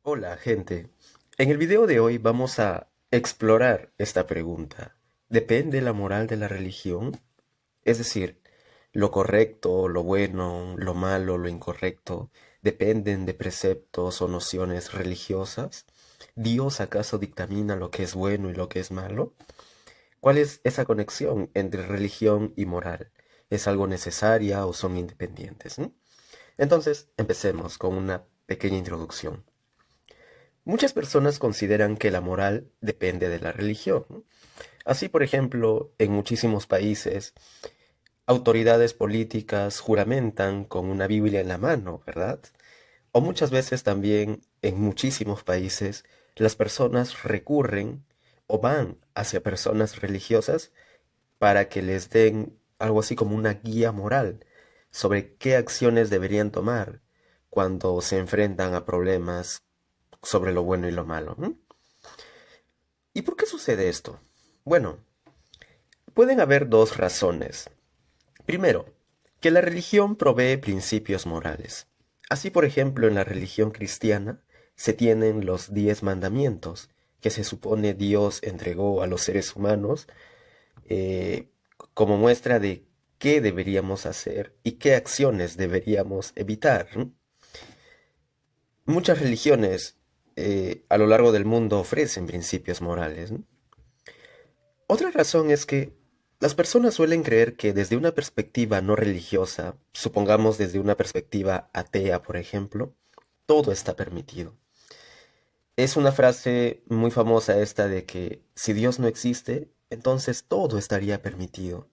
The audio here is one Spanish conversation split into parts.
Hola, gente. En el video de hoy vamos a explorar esta pregunta. ¿Depende la moral de la religión? Es decir, lo correcto, lo bueno, lo malo, lo incorrecto, ¿dependen de preceptos o nociones religiosas? ¿Dios acaso dictamina lo que es bueno y lo que es malo? ¿Cuál es esa conexión entre religión y moral? ¿Es algo necesaria o son independientes? Entonces, empecemos con una pequeña introducción. Muchas personas consideran que la moral depende de la religión, ¿no? Así, por ejemplo, en muchísimos países, autoridades políticas juramentan con una Biblia en la mano, ¿verdad? O muchas veces también en muchísimos países las personas recurren o van hacia personas religiosas para que les den algo así como una guía moral sobre qué acciones deberían tomar cuando se enfrentan a problemas sobre lo bueno y lo malo, ¿no? ¿Y por qué sucede esto? Bueno, pueden haber dos razones. Primero, que la religión provee principios morales. Así, por ejemplo, en la religión cristiana se tienen los 10 mandamientos que se supone Dios entregó a los seres humanos eh, como muestra de qué deberíamos hacer y qué acciones deberíamos evitar, ¿no? Muchas religiones a lo largo del mundo ofrecen principios morales, ¿no? Otra razón es que las personas suelen creer que desde una perspectiva no religiosa, supongamos desde una perspectiva atea, por ejemplo, todo está permitido. Es una frase muy famosa esta de que si Dios no existe, entonces todo estaría permitido.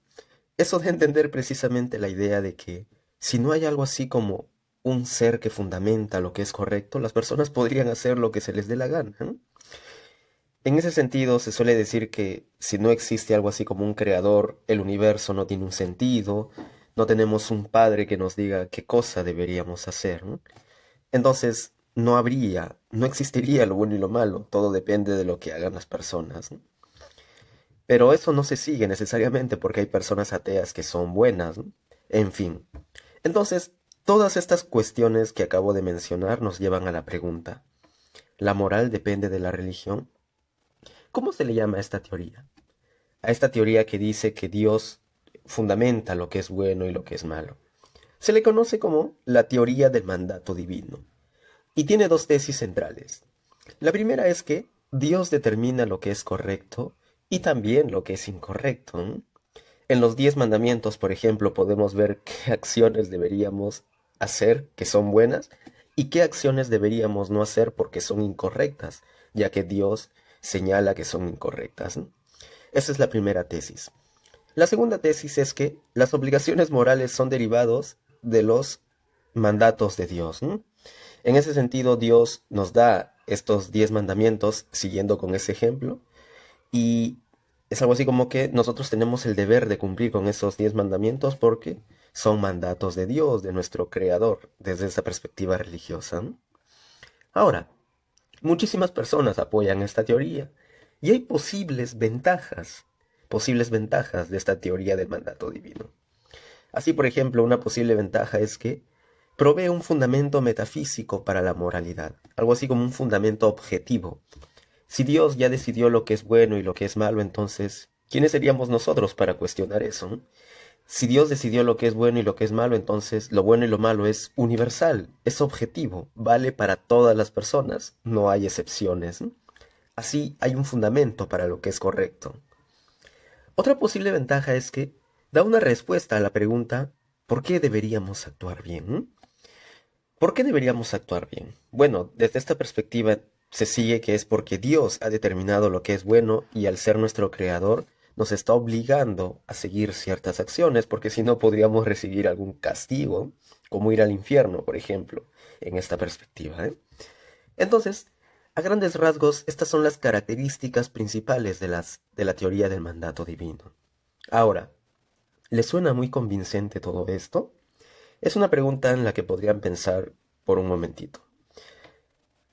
Eso da a entender precisamente la idea de que si no hay algo así como un ser que fundamenta lo que es correcto, las personas podrían hacer lo que se les dé la gana, ¿no? En ese sentido, se suele decir que si no existe algo así como un creador, el universo no tiene un sentido, no tenemos un padre que nos diga qué cosa deberíamos hacer, ¿no? Entonces, no existiría lo bueno y lo malo, todo depende de lo que hagan las personas, ¿no? Pero eso no se sigue necesariamente porque hay personas ateas que son buenas, ¿no? En fin. Entonces, todas estas cuestiones que acabo de mencionar nos llevan a la pregunta, ¿la moral depende de la religión? ¿Cómo se le llama a esta teoría? A esta teoría que dice que Dios fundamenta lo que es bueno y lo que es malo. Se le conoce como la teoría del mandato divino y tiene dos tesis centrales. La primera es que Dios determina lo que es correcto y también lo que es incorrecto, ¿no? En los 10 mandamientos, por ejemplo, podemos ver qué acciones deberíamos hacer que son buenas y qué acciones deberíamos no hacer porque son incorrectas, ya que Dios señala que son incorrectas, ¿no? Esa es la primera tesis. La segunda tesis es que las obligaciones morales son derivados de los mandatos de Dios, ¿no? En ese sentido, Dios nos da estos 10 mandamientos siguiendo con ese ejemplo y es algo así como que nosotros tenemos el deber de cumplir con esos 10 mandamientos porque son mandatos de Dios, de nuestro Creador, desde esa perspectiva religiosa, ¿no? Ahora, muchísimas personas apoyan esta teoría y hay posibles ventajas de esta teoría del mandato divino. Así, por ejemplo, una posible ventaja es que provee un fundamento metafísico para la moralidad, algo así como un fundamento objetivo. Si Dios ya decidió lo que es bueno y lo que es malo, entonces, ¿quiénes seríamos nosotros para cuestionar eso, no? Si Dios decidió lo que es bueno y lo que es malo, entonces lo bueno y lo malo es universal, es objetivo, vale para todas las personas, no hay excepciones, ¿no? Así hay un fundamento para lo que es correcto. Otra posible ventaja es que da una respuesta a la pregunta ¿por qué deberíamos actuar bien? ¿Mm? ¿Por qué deberíamos actuar bien? Bueno, desde esta perspectiva se sigue que es porque Dios ha determinado lo que es bueno y al ser nuestro creador nos está obligando a seguir ciertas acciones porque si no podríamos recibir algún castigo, como ir al infierno, por ejemplo, en esta perspectiva, ¿eh? Entonces, a grandes rasgos, estas son las características principales de la teoría del mandato divino. Ahora, ¿les suena muy convincente todo esto? Es una pregunta en la que podrían pensar por un momentito.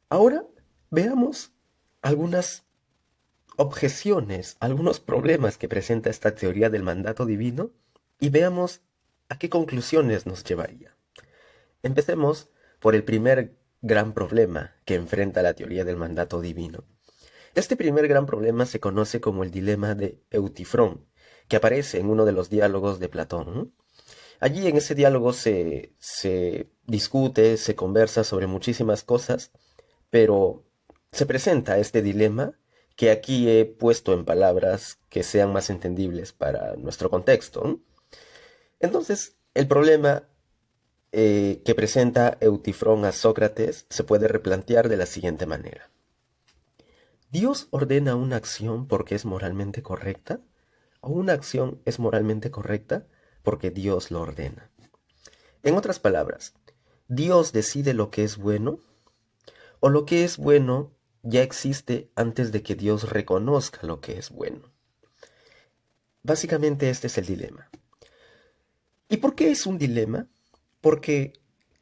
Ahora, veamos algunas objeciones, algunos problemas que presenta esta teoría del mandato divino y veamos a qué conclusiones nos llevaría. Empecemos por el primer gran problema que enfrenta la teoría del mandato divino. Este primer gran problema se conoce como el dilema de Eutifrón, que aparece en uno de los diálogos de Platón, ¿no? Allí en ese diálogo se discute, se conversa sobre muchísimas cosas, pero se presenta este dilema que aquí he puesto en palabras que sean más entendibles para nuestro contexto, ¿no? Entonces, el problema que presenta Eutifrón a Sócrates se puede replantear de la siguiente manera. ¿Dios ordena una acción porque es moralmente correcta? ¿O una acción es moralmente correcta porque Dios lo ordena? En otras palabras, ¿Dios decide lo que es bueno? ¿O lo que es bueno ya existe antes de que Dios reconozca lo que es bueno? Básicamente este es el dilema. ¿Y por qué es un dilema? Porque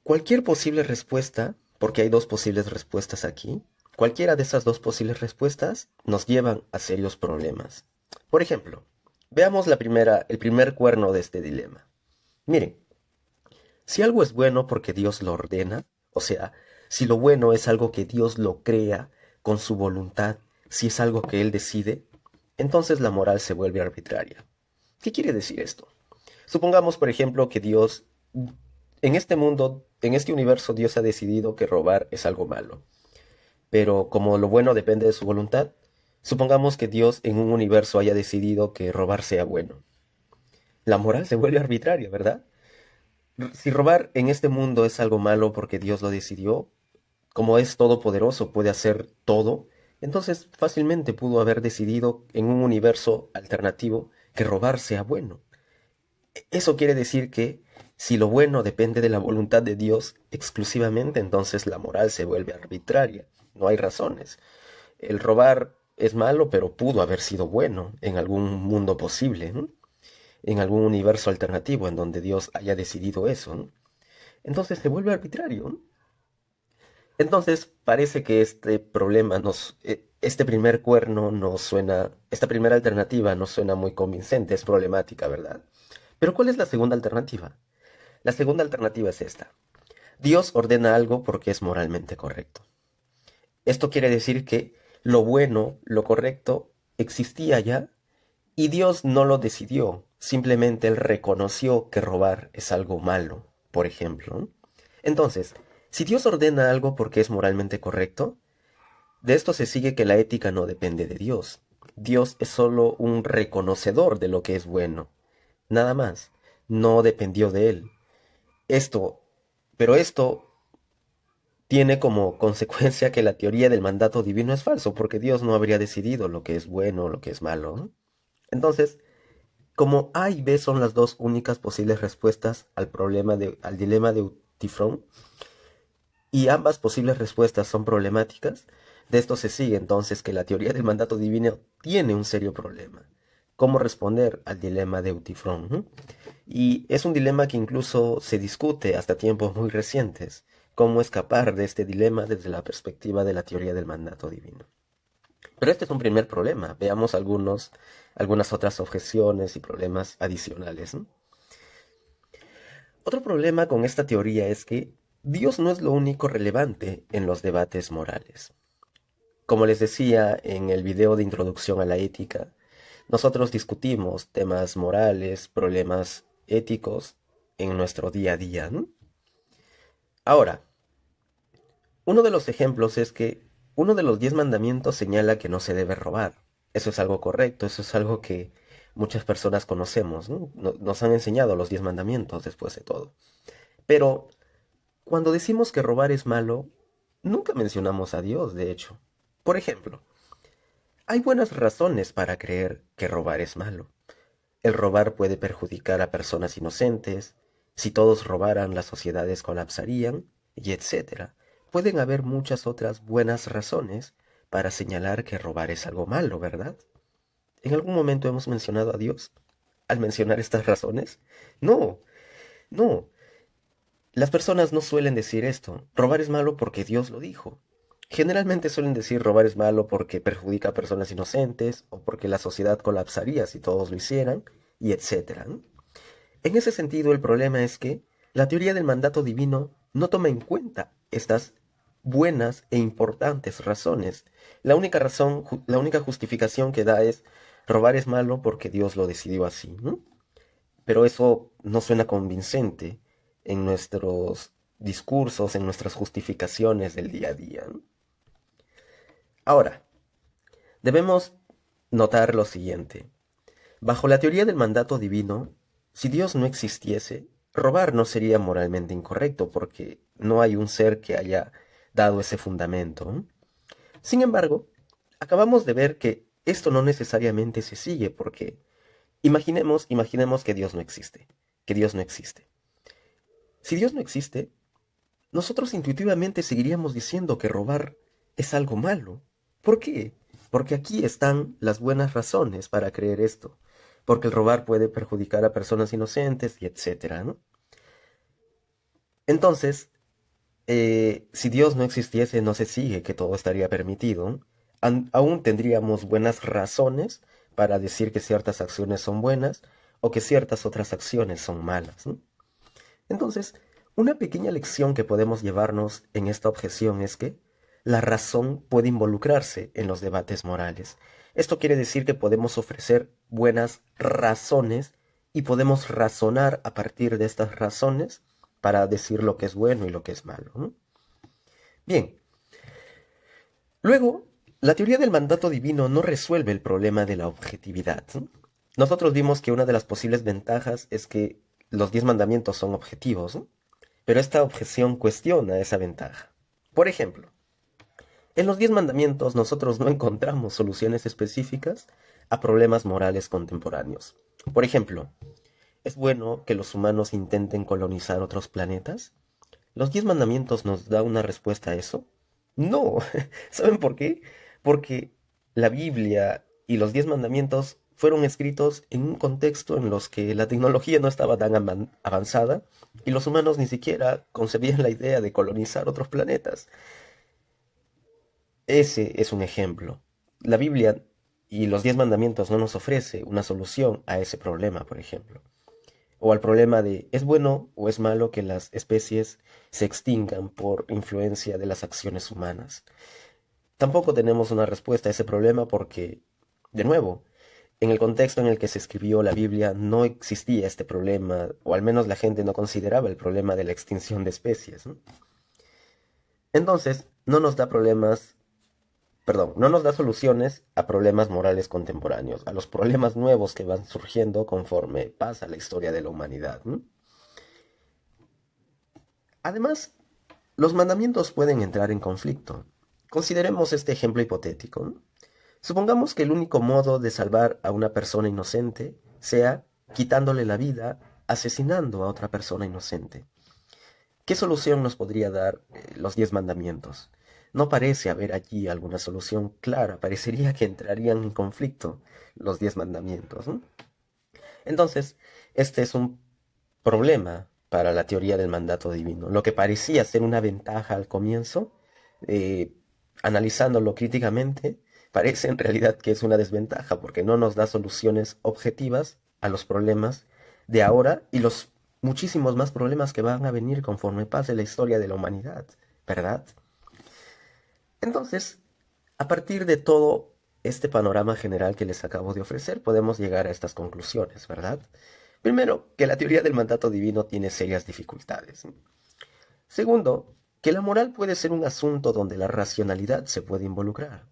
cualquier posible respuesta, porque hay dos posibles respuestas aquí, cualquiera de esas dos posibles respuestas nos llevan a serios problemas. Por ejemplo, veamos el primer cuerno de este dilema. Miren, si algo es bueno porque Dios lo ordena, o sea, si lo bueno es algo que Dios lo crea con su voluntad, si es algo que Él decide, entonces la moral se vuelve arbitraria. ¿Qué quiere decir esto? Supongamos, por ejemplo, que Dios, en este mundo, en este universo, Dios ha decidido que robar es algo malo. Pero como lo bueno depende de su voluntad, supongamos que Dios en un universo haya decidido que robar sea bueno. La moral se vuelve arbitraria, ¿verdad? Si robar en este mundo es algo malo porque Dios lo decidió, como es todopoderoso, puede hacer todo, entonces fácilmente pudo haber decidido en un universo alternativo que robar sea bueno. Eso quiere decir que si lo bueno depende de la voluntad de Dios exclusivamente, entonces la moral se vuelve arbitraria. No hay razones. El robar es malo, pero pudo haber sido bueno en algún mundo posible, ¿no? En algún universo alternativo en donde Dios haya decidido eso, ¿no? Entonces se vuelve arbitrario, ¿no? Entonces parece que este primer cuerno nos suena, esta primera alternativa nos suena muy convincente, es problemática, ¿verdad? Pero ¿cuál es la segunda alternativa? La segunda alternativa es esta. Dios ordena algo porque es moralmente correcto. Esto quiere decir que lo bueno, lo correcto, existía ya y Dios no lo decidió. Simplemente Él reconoció que robar es algo malo, por ejemplo. Entonces, si Dios ordena algo porque es moralmente correcto, de esto se sigue que la ética no depende de Dios. Dios es solo un reconocedor de lo que es bueno. Nada más. No dependió de Él. Esto, pero esto tiene como consecuencia que la teoría del mandato divino es falso, porque Dios no habría decidido lo que es bueno o lo que es malo, ¿no? Entonces, como A y B son las dos únicas posibles respuestas al dilema de Tifrón, y ambas posibles respuestas son problemáticas, de esto se sigue entonces que la teoría del mandato divino tiene un serio problema. ¿Cómo responder al dilema de Eutifrón? Y es un dilema que incluso se discute hasta tiempos muy recientes. ¿Cómo escapar de este dilema desde la perspectiva de la teoría del mandato divino? Pero este es un primer problema. Veamos algunas otras objeciones y problemas adicionales, ¿no? Otro problema con esta teoría es que Dios no es lo único relevante en los debates morales. Como les decía en el video de introducción a la ética, nosotros discutimos temas morales, problemas éticos en nuestro día a día, ¿no? Ahora, uno de los ejemplos es que uno de los 10 mandamientos señala que no se debe robar. Eso es algo correcto, eso es algo que muchas personas conocemos, ¿no? Nos han enseñado los 10 mandamientos después de todo. Pero cuando decimos que robar es malo, nunca mencionamos a Dios, de hecho. Por ejemplo, hay buenas razones para creer que robar es malo. El robar puede perjudicar a personas inocentes, si todos robaran las sociedades colapsarían, y etcétera. Pueden haber muchas otras buenas razones para señalar que robar es algo malo, ¿verdad? ¿En algún momento hemos mencionado a Dios al mencionar estas razones? No, no. Las personas no suelen decir esto. Robar es malo porque Dios lo dijo. Generalmente suelen decir robar es malo porque perjudica a personas inocentes o porque la sociedad colapsaría si todos lo hicieran, y etcétera, ¿no? En ese sentido, el problema es que la teoría del mandato divino no toma en cuenta estas buenas e importantes razones. La única justificación que da es robar es malo porque Dios lo decidió así, ¿no? Pero eso no suena convincente en nuestros discursos, en nuestras justificaciones del día a día, ¿no? Ahora, debemos notar lo siguiente. Bajo la teoría del mandato divino, si Dios no existiese, robar no sería moralmente incorrecto porque no hay un ser que haya dado ese fundamento, ¿no? Sin embargo, acabamos de ver que esto no necesariamente se sigue porque imaginemos que Dios no existe, que Dios no existe. Si Dios no existe, nosotros intuitivamente seguiríamos diciendo que robar es algo malo. ¿Por qué? Porque aquí están las buenas razones para creer esto. Porque el robar puede perjudicar a personas inocentes y etcétera, ¿no? Entonces, si Dios no existiese, no se sigue que todo estaría permitido. Aún tendríamos buenas razones para decir que ciertas acciones son buenas o que ciertas otras acciones son malas, ¿no? Entonces, una pequeña lección que podemos llevarnos en esta objeción es que la razón puede involucrarse en los debates morales. Esto quiere decir que podemos ofrecer buenas razones y podemos razonar a partir de estas razones para decir lo que es bueno y lo que es malo, ¿no? Bien, luego, la teoría del mandato divino no resuelve el problema de la objetividad, ¿no? Nosotros vimos que una de las posibles ventajas es que los 10 mandamientos son objetivos, ¿no? Pero esta objeción cuestiona esa ventaja. Por ejemplo, en los 10 mandamientos nosotros no encontramos soluciones específicas a problemas morales contemporáneos. Por ejemplo, ¿es bueno que los humanos intenten colonizar otros planetas? ¿Los 10 mandamientos nos da una respuesta a eso? No. ¿Saben por qué? Porque la Biblia y los 10 mandamientos fueron escritos en un contexto en los que la tecnología no estaba tan avanzada y los humanos ni siquiera concebían la idea de colonizar otros planetas. Ese es un ejemplo. La Biblia y los 10 mandamientos no nos ofrece una solución a ese problema, por ejemplo. O al problema de ¿es bueno o es malo que las especies se extingan por influencia de las acciones humanas? Tampoco tenemos una respuesta a ese problema porque, de nuevo, en el contexto en el que se escribió la Biblia no existía este problema, o al menos la gente no consideraba el problema de la extinción de especies, ¿no? Entonces, no nos da soluciones a problemas morales contemporáneos, a los problemas nuevos que van surgiendo conforme pasa la historia de la humanidad, ¿no? Además, los mandamientos pueden entrar en conflicto. Consideremos este ejemplo hipotético, ¿no? Supongamos que el único modo de salvar a una persona inocente sea quitándole la vida, asesinando a otra persona inocente. ¿Qué solución nos podría dar los 10 mandamientos? No parece haber allí alguna solución clara, parecería que entrarían en conflicto los 10 mandamientos, ¿no? Entonces, este es un problema para la teoría del mandato divino. Lo que parecía ser una ventaja al comienzo, eh, analizándolo críticamente, parece en realidad que es una desventaja porque no nos da soluciones objetivas a los problemas de ahora y los muchísimos más problemas que van a venir conforme pase la historia de la humanidad, ¿verdad? Entonces, a partir de todo este panorama general que les acabo de ofrecer, podemos llegar a estas conclusiones, ¿verdad? Primero, que la teoría del mandato divino tiene serias dificultades. Segundo, que la moral puede ser un asunto donde la racionalidad se puede involucrar.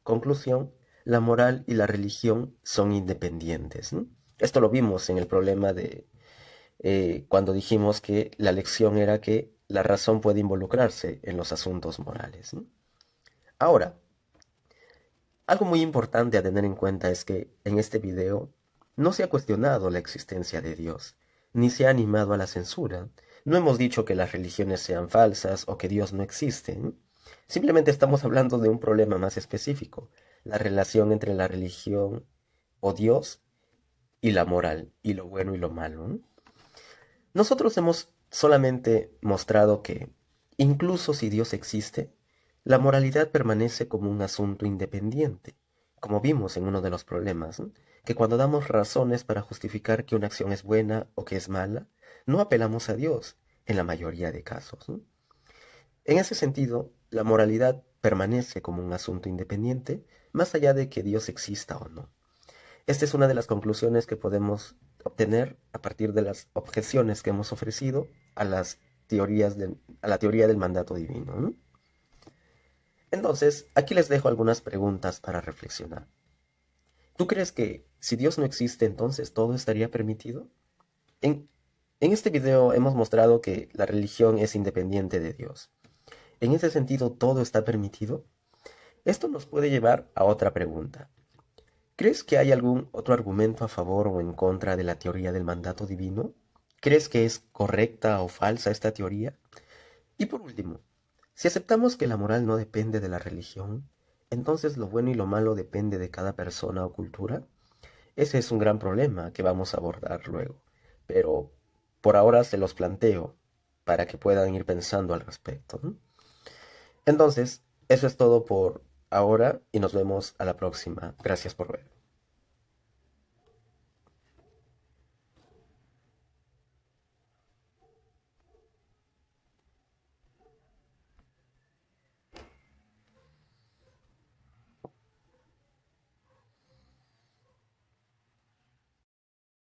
Conclusión, la moral y la religión son independientes, ¿no? Esto lo vimos en el problema de cuando dijimos que la lección era que la razón puede involucrarse en los asuntos morales, ¿no? Ahora, algo muy importante a tener en cuenta es que en este video no se ha cuestionado la existencia de Dios, ni se ha animado a la censura. No hemos dicho que las religiones sean falsas o que Dios no existe, ¿no? Simplemente estamos hablando de un problema más específico, la relación entre la religión o Dios y la moral, y lo bueno y lo malo, ¿no? Nosotros hemos solamente mostrado que, incluso si Dios existe, la moralidad permanece como un asunto independiente, como vimos en uno de los problemas, ¿no? Que cuando damos razones para justificar que una acción es buena o que es mala, no apelamos a Dios en la mayoría de casos, ¿no? En ese sentido, la moralidad permanece como un asunto independiente, más allá de que Dios exista o no. Esta es una de las conclusiones que podemos obtener a partir de las objeciones que hemos ofrecido a a la teoría del mandato divino, ¿no? Entonces, aquí les dejo algunas preguntas para reflexionar. ¿Tú crees que si Dios no existe, entonces todo estaría permitido? En, en este video hemos mostrado que la religión es independiente de Dios. ¿En ese sentido todo está permitido? Esto nos puede llevar a otra pregunta. ¿Crees que hay algún otro argumento a favor o en contra de la teoría del mandato divino? ¿Crees que es correcta o falsa esta teoría? Y por último, si aceptamos que la moral no depende de la religión, entonces lo bueno y lo malo depende de cada persona o cultura. Ese es un gran problema que vamos a abordar luego, pero por ahora se los planteo para que puedan ir pensando al respecto, ¿no? Entonces, eso es todo por ahora y nos vemos a la próxima. Gracias por ver.